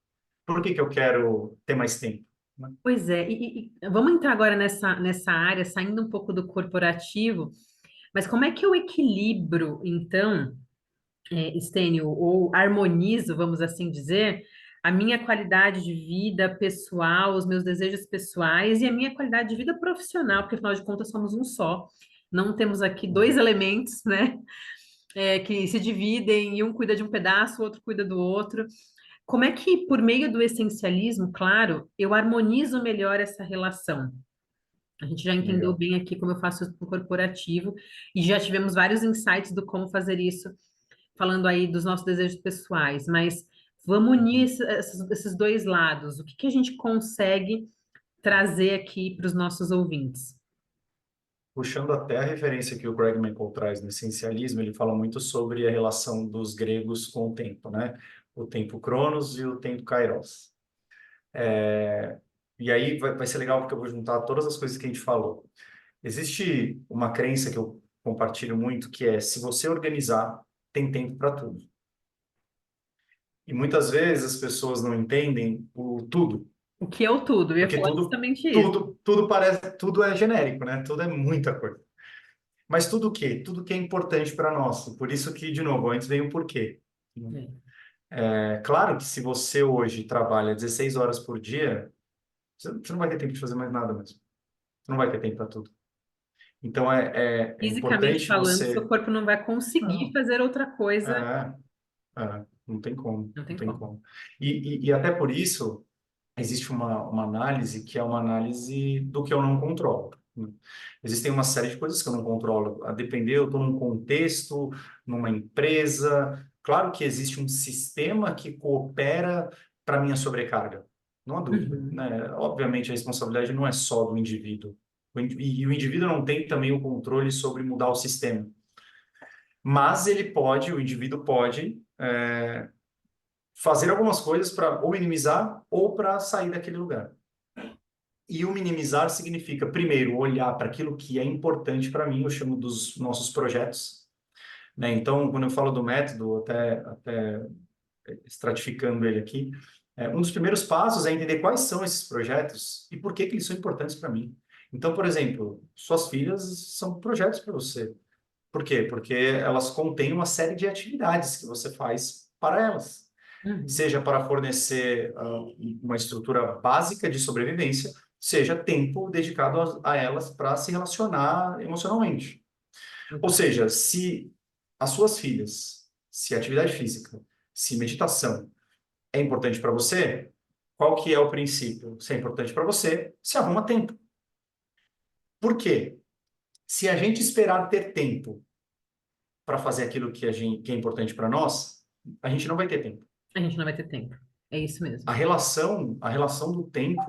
Por que que eu quero ter mais tempo, né? Pois é, e vamos entrar agora nessa área, saindo um pouco do corporativo, mas como é que eu equilibro, então, Stênio, ou harmonizo, vamos assim dizer, a minha qualidade de vida pessoal, os meus desejos pessoais e a minha qualidade de vida profissional, porque afinal de contas somos um só. Não temos aqui dois elementos, né, que se dividem e um cuida de um pedaço, o outro cuida do outro. Como é que, por meio do essencialismo, claro, eu harmonizo melhor essa relação? A gente já entendeu Legal. bem aqui como eu faço isso no corporativo e já tivemos vários insights do como fazer isso falando aí dos nossos desejos pessoais, mas vamos unir esses dois lados. O que que a gente consegue trazer aqui para os nossos ouvintes? Puxando até a referência que o Greg McCall traz no essencialismo, ele fala muito sobre a relação dos gregos com o tempo, né? O tempo Cronos e o tempo Kairos. E aí vai ser legal porque eu vou juntar todas as coisas que a gente falou. Existe uma crença que eu compartilho muito, que é: se você organizar, tem tempo para tudo. E muitas vezes as pessoas não entendem o tudo, O que é o tudo? Eu ia porque falar tudo, justamente isso. tudo, tudo parece, tudo é genérico, né? Tudo é muita coisa. Mas tudo o quê? Tudo que é importante para nós. Por isso que, de novo, antes vem o porquê. É. É claro que se você hoje trabalha 16 horas por dia, você não vai ter tempo de fazer mais nada mesmo. Você não vai ter tempo para tudo. Então, é Fisicamente importante falando, seu você... corpo não vai conseguir Não, fazer outra coisa. é, não tem como, Não não tem tem como. como. E até por isso, existe uma análise que é uma análise do que eu não controlo, né? Existem uma série de coisas que eu não controlo. A depender, eu estou num contexto, numa empresa. Claro que existe um sistema que coopera para minha sobrecarga, não há dúvida, Uhum. né? Obviamente, a responsabilidade não é só do indivíduo. E o indivíduo não tem também o controle sobre mudar o sistema. Mas ele pode, o indivíduo pode, fazer algumas coisas para ou minimizar ou para sair daquele lugar. E o minimizar significa, primeiro, olhar para aquilo que é importante para mim, eu chamo dos nossos projetos, né? Então, quando eu falo do método, até estratificando ele aqui, um dos primeiros passos é entender quais são esses projetos e por que que eles são importantes para mim. Então, por exemplo, suas filhas são projetos para você. Por quê? Porque elas contêm uma série de atividades que você faz para elas, Uhum. seja para fornecer uma estrutura básica de sobrevivência, seja tempo dedicado a elas para se relacionar emocionalmente. Ou Exato. seja, se as suas filhas, se atividade física, se meditação é importante para você, qual que é o princípio? Se é importante para você, se arruma tempo. Por quê? Se a gente esperar ter tempo para fazer aquilo que é importante para nós, a gente não vai ter tempo. A gente não vai ter tempo. É isso mesmo. A relação do tempo,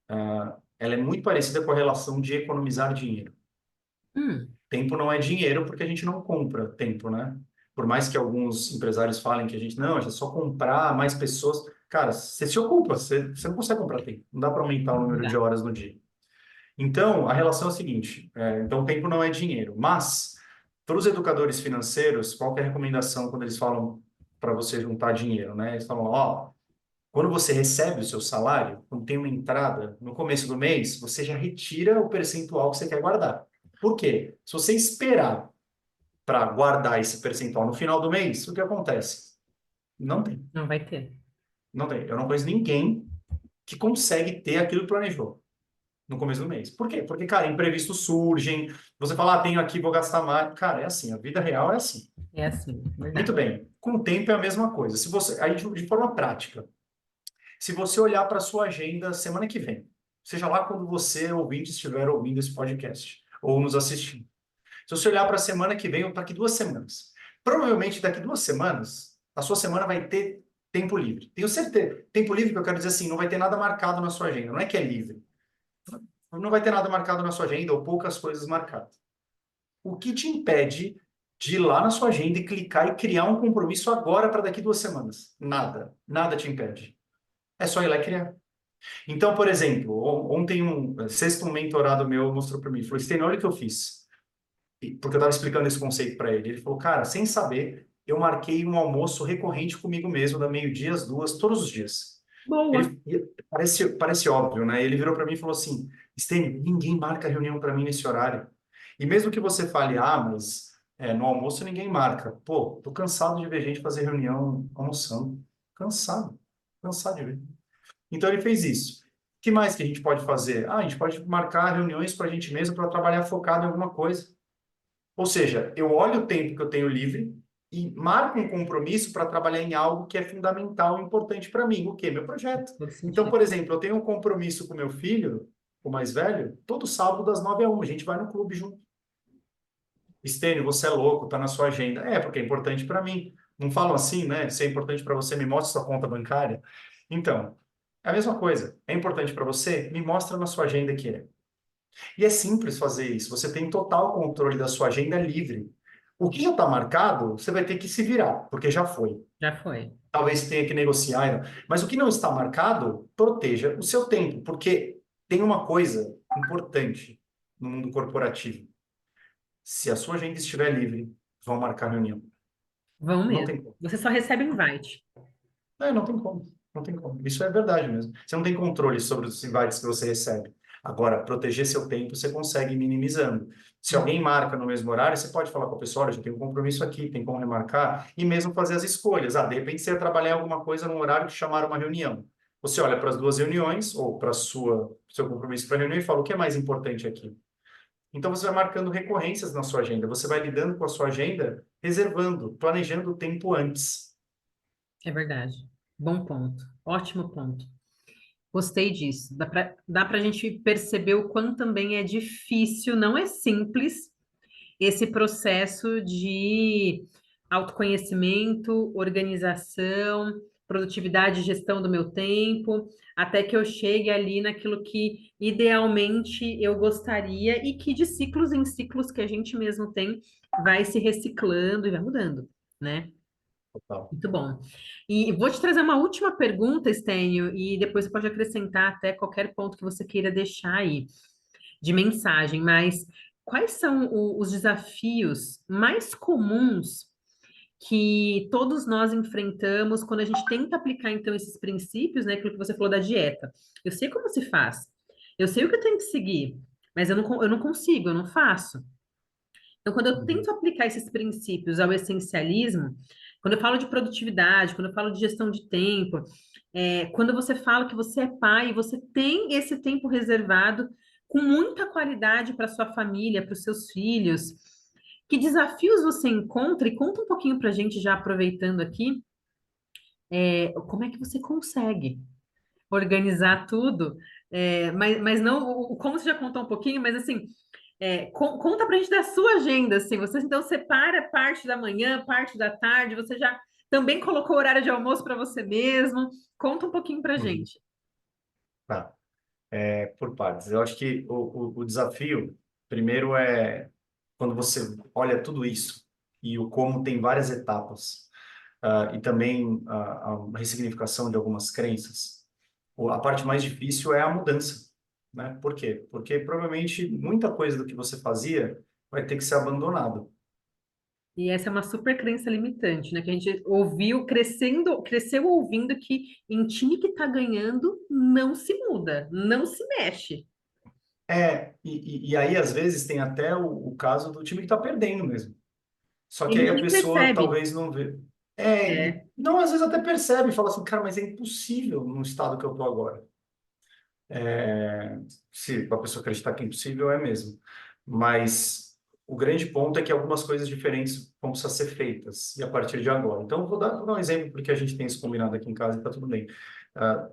ela é muito parecida com a relação de economizar dinheiro. Hum, Tempo não é dinheiro porque a gente não compra tempo, né? Por mais que alguns empresários falem que a gente, não, é só comprar mais pessoas. Cara, você se ocupa, você não consegue comprar tempo. Não dá para aumentar o não número de dá. horas no dia. Então, a relação é a seguinte: então, tempo não é dinheiro. Mas, para os educadores financeiros, qual que é a recomendação quando eles falam para você juntar dinheiro, né? Eles falam, ó, quando você recebe o seu salário, quando tem uma entrada no começo do mês, você já retira o percentual que você quer guardar. Por quê? Se você esperar para guardar esse percentual no final do mês, o que acontece? Não tem. Não vai ter. Não tem. Eu não conheço ninguém que consegue ter aquilo que planejou no começo do mês. Por quê? Porque, cara, imprevistos surgem, você fala, tenho aqui, vou gastar mais. Cara, é assim, a vida real é assim. É assim, Muito verdade. bem. Com o tempo é a mesma coisa. Se você, aí de forma prática, se você olhar para a sua agenda semana que vem, seja lá quando você, ouvinte, estiver ouvindo esse podcast ou nos assistindo. Se você olhar para a semana que vem ou para daqui 2 semanas, provavelmente daqui 2 semanas, a sua semana vai ter tempo livre. Tenho certeza. Tempo livre que eu quero dizer assim, não vai ter nada marcado na sua agenda. Não é que é livre. Não vai ter nada marcado na sua agenda ou poucas coisas marcadas. O que te impede de ir lá na sua agenda e clicar e criar um compromisso agora para daqui 2 semanas? Nada. Nada te impede. É só ir lá e criar. Então, por exemplo, ontem sexto um mentorado meu mostrou para mim, falou, Stênio, olha o que eu fiz. Porque eu estava explicando esse conceito para ele. Ele falou, cara, sem saber, eu marquei um almoço recorrente comigo mesmo, da meio-dia às 2, todos os dias. Boa. Parece óbvio, né? Ele virou para mim e falou assim, Stênio, ninguém marca reunião para mim nesse horário. E mesmo que você fale, mas no almoço ninguém marca. Pô, tô cansado de ver gente fazer reunião almoçando. Cansado. Cansado de ver. Então ele fez isso. O que mais que a gente pode fazer? A gente pode marcar reuniões para a gente mesmo para trabalhar focado em alguma coisa. Ou seja, eu olho o tempo que eu tenho livre e marco um compromisso para trabalhar em algo que é fundamental e importante para mim. O quê? Meu projeto. Todo Então, sentido. por exemplo, eu tenho um compromisso com meu filho, o mais velho, todo sábado das 9 às 1. A gente vai no clube junto. Estênio, você é louco, tá na sua agenda. É, porque é importante para mim. Não falam assim, né? Se é importante para você, me mostre sua conta bancária. Então, é a mesma coisa. É importante para você? Me mostra na sua agenda que é. E é simples fazer isso. Você tem total controle da sua agenda livre. O que já está marcado, você vai ter que se virar, porque já foi. Já foi. Talvez tenha que negociar, ainda. Mas o que não está marcado, proteja o seu tempo, porque tem uma coisa importante no mundo corporativo. Se a sua agenda estiver livre, vão marcar reunião. Vão Não mesmo. tem como. Você só recebe invite. Não tem como. Não tem como. Isso é verdade mesmo. Você não tem controle sobre os invites que você recebe. Agora, proteger seu tempo, você consegue ir minimizando. Se alguém marca no mesmo horário, você pode falar com a pessoa, olha, eu já tenho um compromisso aqui, tem como remarcar, e mesmo fazer as escolhas. De repente você ia trabalhar em alguma coisa num horário que chamaram uma reunião. Você olha para as duas reuniões, ou para seu compromisso para a reunião e fala, o que é mais importante aqui? Então, você vai marcando recorrências na sua agenda, você vai lidando com a sua agenda, reservando, planejando o tempo antes. É verdade. Bom ponto. Ótimo ponto. Gostei disso. Dá para a gente perceber o quanto também é difícil, não é simples, esse processo de autoconhecimento, organização, produtividade e gestão do meu tempo, até que eu chegue ali naquilo que idealmente eu gostaria e que de ciclos em ciclos que a gente mesmo tem, vai se reciclando e vai mudando, né? Total. Muito bom. E vou te trazer uma última pergunta, Estênio, e depois você pode acrescentar até qualquer ponto que você queira deixar aí de mensagem, mas quais são os desafios mais comuns que todos nós enfrentamos quando a gente tenta aplicar, então, esses princípios, né? Aquilo que você falou da dieta. Eu sei como se faz, eu sei o que eu tenho que seguir, mas eu não consigo, eu não faço. Então, quando eu Uhum. tento aplicar esses princípios ao essencialismo, quando eu falo de produtividade, quando eu falo de gestão de tempo, quando você fala que você é pai, você tem esse tempo reservado com muita qualidade para sua família, para os seus filhos. Que desafios você encontra? E conta um pouquinho para a gente, já aproveitando aqui, como é que você consegue organizar tudo? Mas não, como você já contou um pouquinho, mas assim, conta pra gente da sua agenda, assim. Você então separa parte da manhã, parte da tarde, você já também colocou o horário de almoço para você mesmo. Conta um pouquinho pra Uhum. gente. Tá. Por partes. Eu acho que o desafio, primeiro, é quando você olha tudo isso e o como tem várias etapas, e também a ressignificação de algumas crenças, a parte mais difícil é a mudança, né? Por quê? Porque provavelmente muita coisa do que você fazia vai ter que ser abandonado. E essa é uma super crença limitante, né? Que a gente ouviu crescendo, cresceu ouvindo que em time que tá ganhando não se muda, não se mexe. E aí às vezes tem até o caso do time que está perdendo mesmo. Só E que aí a ninguém pessoa percebe. talvez não vê. E É, não, às vezes até percebe e fala assim, cara, mas é impossível no estado que eu tô agora. É, se a pessoa acreditar que é impossível, é mesmo. Mas o grande ponto é que algumas coisas diferentes vão precisar ser feitas, e a partir de agora. Então, vou dar um exemplo, porque a gente tem isso combinado aqui em casa e tá tudo bem.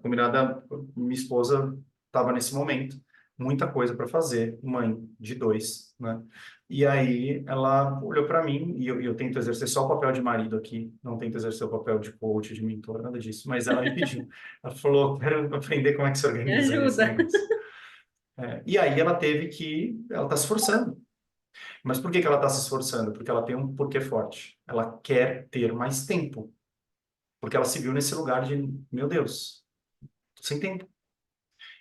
Combinada, minha esposa estava nesse momento, muita coisa para fazer, mãe de dois, né? E aí ela olhou para mim, e eu tento exercer só o papel de marido aqui, não tento exercer o papel de coach, de mentor, nada disso, mas ela me pediu. Ela falou, quero aprender como é que se me organiza aí esse ajuda. negócio. E aí ela está se esforçando. Mas por que que ela está se esforçando? Porque ela tem um porquê forte. Ela quer ter mais tempo. Porque ela se viu nesse lugar de, meu Deus, tô sem tempo.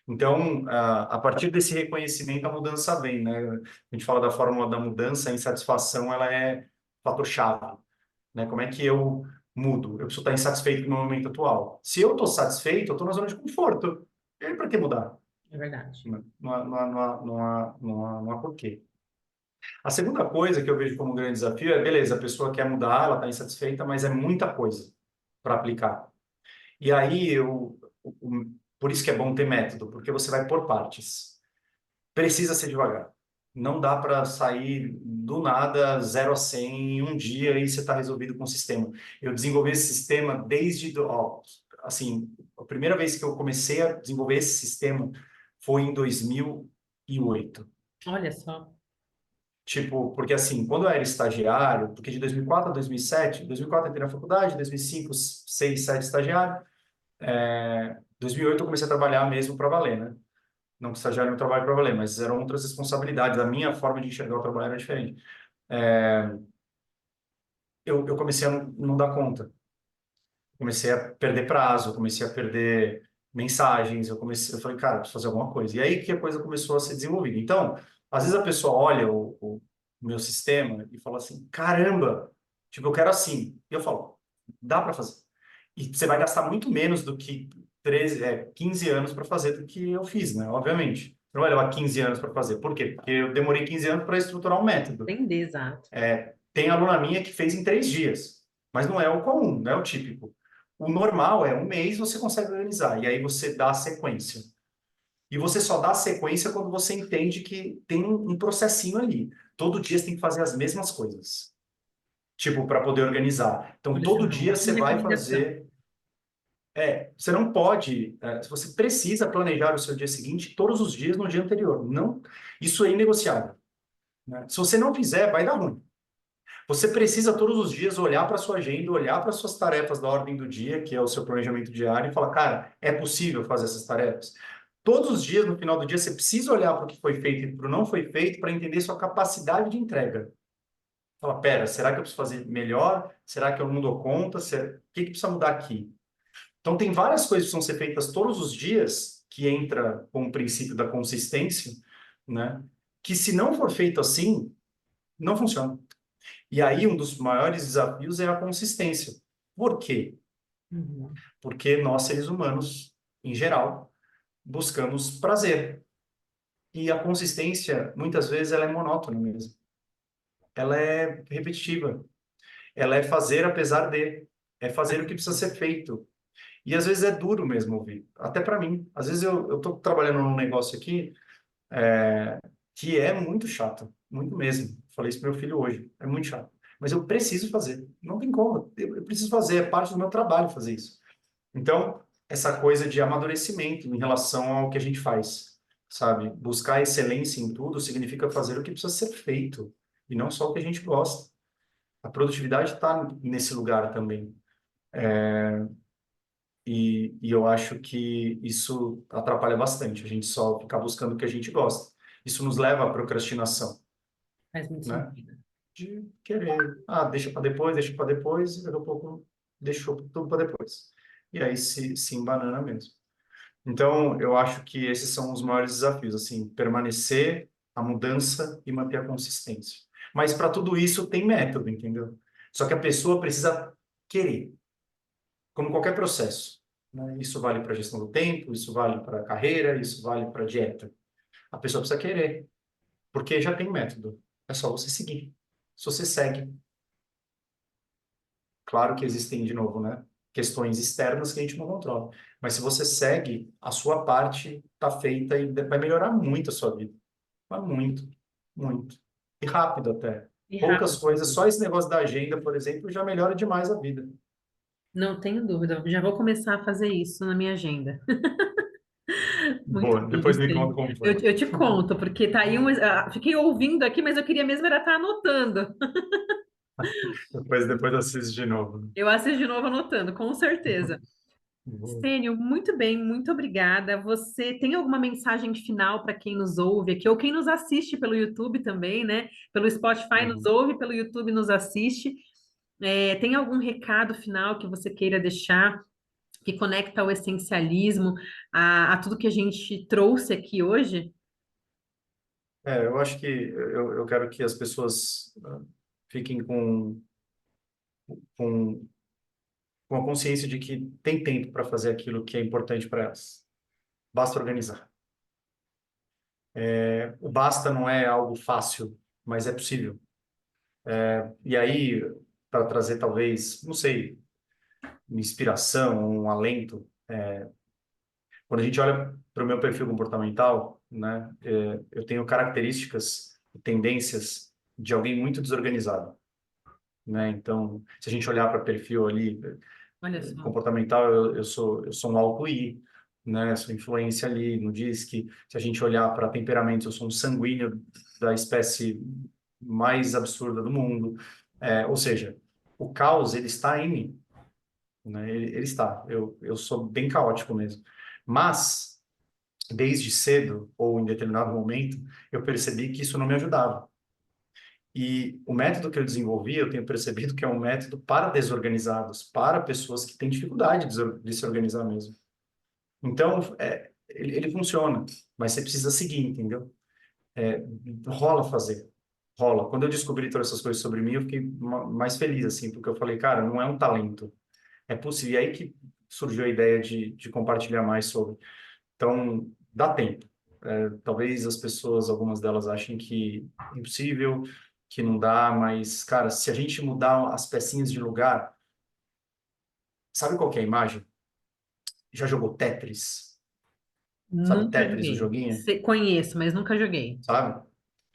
Então, a partir desse reconhecimento, a mudança vem, né? A gente fala da fórmula da mudança, a insatisfação, ela é fator-chave, né? Como é que eu mudo? Eu preciso estar insatisfeito no meu momento atual. Se eu estou satisfeito, eu estou na zona de conforto. E aí, para que mudar? É verdade. Não há porquê. A segunda coisa que eu vejo como um grande desafio é, beleza, a pessoa quer mudar, ela está insatisfeita, mas é muita coisa para aplicar. E aí, por isso que é bom ter método, porque você vai por partes. Precisa ser devagar. Não dá para sair do nada, 0 a 100 em um dia e você está resolvido com o sistema. Eu desenvolvi esse sistema assim, a primeira vez que eu comecei a desenvolver esse sistema foi em 2008. Olha só. Tipo, porque assim, quando eu era estagiário, porque de 2004 a 2007, 2004 eu entrei na faculdade, 2005, 6, 7 estagiário, 2008 eu comecei a trabalhar mesmo para valer, né? Não que estagiário não trabalho para valer, mas eram outras responsabilidades, a minha forma de enxergar o trabalho era diferente. Eu comecei a não dar conta, comecei a perder prazo, comecei a perder mensagens, eu falei, cara, preciso fazer alguma coisa. E aí que a coisa começou a ser desenvolvida. Então, às vezes a pessoa olha o meu sistema e fala assim, caramba, tipo, eu quero assim. E eu falo, dá para fazer. E você vai gastar muito menos do que 15 anos para fazer do que eu fiz, né? Obviamente. Você não vai levar 15 anos para fazer. Por quê? Porque eu demorei 15 anos para estruturar um método. Entender, exato. Tem aluna minha que fez em 3 dias, mas não é o comum, não é o típico. O normal é um mês você consegue organizar, e aí você dá a sequência. E você só dá sequência quando você entende que tem um processinho ali. Todo dia você tem que fazer as mesmas coisas. Tipo, para poder organizar. Então, Olha, essa é todo uma dia ótima você vai recomendação. fazer. Você não pode. Você precisa planejar o seu dia seguinte todos os dias no dia anterior. Não, isso é inegociável, né? Se você não fizer, vai dar ruim. Você precisa todos os dias olhar para a sua agenda, olhar para as suas tarefas da ordem do dia, que é o seu planejamento diário, e falar, cara, é possível fazer essas tarefas? Todos os dias, no final do dia, você precisa olhar para o que foi feito e para o não foi feito para entender sua capacidade de entrega. Fala, pera, será que eu preciso fazer melhor? Será que eu não dou conta? O que precisa mudar aqui? Então, tem várias coisas que precisam ser feitas todos os dias, que entra com o princípio da consistência, né? Que se não for feito assim, não funciona. E aí, um dos maiores desafios é a consistência. Por quê? Uhum. Porque nós, seres humanos, em geral, buscamos prazer. E a consistência, muitas vezes, ela é monótona mesmo. Ela é repetitiva. Ela é fazer apesar de. É fazer o que precisa ser feito. E às vezes é duro mesmo ouvir. Até para mim. Às vezes eu estou trabalhando num negócio aqui que é muito chato. Muito mesmo. Falei isso pro meu filho hoje. É muito chato. Mas eu preciso fazer. Não tem como. Eu preciso fazer. É parte do meu trabalho fazer isso. Então, essa coisa de amadurecimento em relação ao que a gente faz, sabe? Buscar excelência em tudo significa fazer o que precisa ser feito e não só o que a gente gosta. A produtividade está nesse lugar também. E eu acho que isso atrapalha bastante, a gente só ficar buscando o que a gente gosta. Isso nos leva à procrastinação, Faz muito né? sentido. De querer, deixa para depois, e daqui a pouco deixou tudo para depois. E aí se embanana mesmo. Então, eu acho que esses são os maiores desafios, assim, permanecer, a mudança e manter a consistência. Mas para tudo isso tem método, entendeu? Só que a pessoa precisa querer, como qualquer processo, né? Isso vale para a gestão do tempo, isso vale para a carreira, isso vale para a dieta. A pessoa precisa querer, porque já tem método. É só você seguir. Se você segue, claro que existem, de novo, né, questões externas que a gente não controla. Mas se você segue, a sua parte está feita e vai melhorar muito a sua vida. Mas muito, muito. E rápido até. E Poucas rápido. coisas, só esse negócio da agenda, por exemplo, já melhora demais a vida. Não tenho dúvida. Já vou começar a fazer isso na minha agenda. Muito Boa, bom, depois me conta gostei. como Eu, foi. eu te conto, porque tá aí fiquei ouvindo aqui, mas eu queria mesmo era estar anotando. Depois assiste de novo. Eu assisto de novo anotando, com certeza. Boa. Stênio, muito bem, muito obrigada. Você tem alguma mensagem final para quem nos ouve aqui, ou quem nos assiste pelo YouTube também, né? Pelo Spotify nos Uhum. ouve, pelo YouTube nos assiste. Tem algum recado final que você queira deixar, que conecta ao essencialismo, a tudo que a gente trouxe aqui hoje? Eu acho que eu quero que as pessoas fiquem com, com a consciência de que tem tempo para fazer aquilo que é importante para elas. Basta organizar. O basta não é algo fácil, mas é possível. E aí, para trazer talvez, não sei, uma inspiração, um alento, quando a gente olha para o meu perfil comportamental, né, eu tenho características e tendências de alguém muito desorganizado, né? Então, se a gente olhar para perfil ali Olha só. comportamental, eu sou um alto I, né? Sou influência ali no DISC. Se a gente olhar para temperamentos, eu sou um sanguíneo da espécie mais absurda do mundo. Ou seja, o caos ele está em mim, né? Ele está. Eu sou bem caótico mesmo. Mas desde cedo ou em determinado momento, eu percebi que isso não me ajudava. E o método que eu desenvolvi, eu tenho percebido que é um método para desorganizados, para pessoas que têm dificuldade de se organizar mesmo. Então, ele funciona, mas você precisa seguir, entendeu? Rola fazer, rola. Quando eu descobri todas essas coisas sobre mim, eu fiquei mais feliz, assim, porque eu falei, cara, não é um talento, é possível. E aí que surgiu a ideia de compartilhar mais sobre. Então, dá tempo. Talvez as pessoas, algumas delas, achem que é impossível, que não dá, mas, cara, se a gente mudar as pecinhas de lugar, sabe qual que é a imagem? Já jogou Tetris? Sabe Nunca Tetris, o joguei. joguinho? Conheço, mas nunca joguei. Sabe?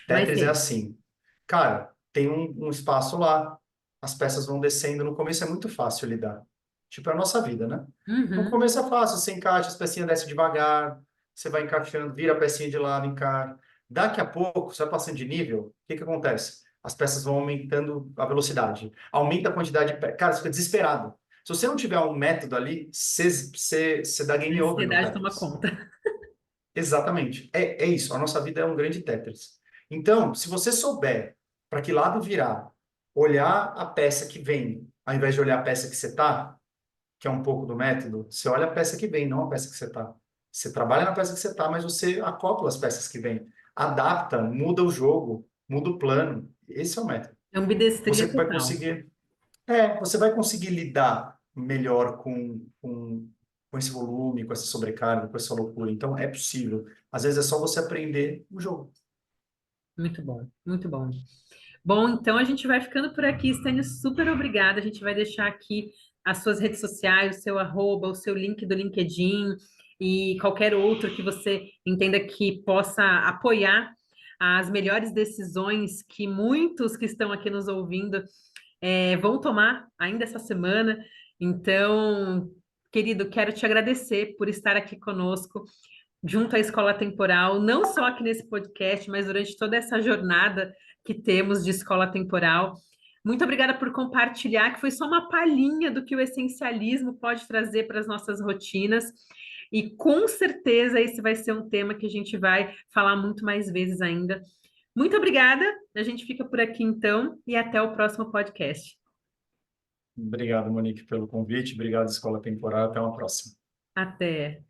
Mas Tetris é sei. assim. Cara, tem um espaço lá, as peças vão descendo. No começo é muito fácil lidar. Tipo, é a nossa vida, né? No Uhum. começo é fácil, você encaixa, as pecinhas descem devagar, você vai encaixando, vira a pecinha de lado, encaixa. Daqui a pouco, você vai passando de nível, o que que acontece? As peças vão aumentando a velocidade, aumenta a quantidade de peças. Cara, você fica desesperado. Se você não tiver um método ali, você dá A game over no ansiedade toma Tetris. conta. Exatamente. É isso. A nossa vida é um grande Tetris. Então, se você souber para que lado virar, olhar a peça que vem, ao invés de olhar a peça que você está, que é um pouco do método, você olha a peça que vem, não a peça que você está. Você trabalha na peça que você está, mas você acopla as peças que vêm. Adapta, muda o jogo, muda o plano. Esse é o método. Ambidestria Você vai total. conseguir você vai conseguir lidar melhor com esse volume, com essa sobrecarga, com essa loucura. Então, é possível. Às vezes é só você aprender o jogo. Muito bom, muito bom. Bom, então a gente vai ficando por aqui. Stênio, super obrigada. A gente vai deixar aqui as suas redes sociais, o seu arroba, o seu link do LinkedIn e qualquer outro que você entenda que possa apoiar as melhores decisões que muitos que estão aqui nos ouvindo vão tomar ainda essa semana. Então, querido, quero te agradecer por estar aqui conosco junto à Escola Temporal, não só aqui nesse podcast, mas durante toda essa jornada que temos de Escola Temporal. Muito obrigada por compartilhar, que foi só uma palhinha do que o essencialismo pode trazer para as nossas rotinas. E com certeza esse vai ser um tema que a gente vai falar muito mais vezes ainda. Muito obrigada. A gente fica por aqui então e até o próximo podcast. Obrigado, Monique, pelo convite. Obrigado, Escola Temporal. Até uma próxima. Até.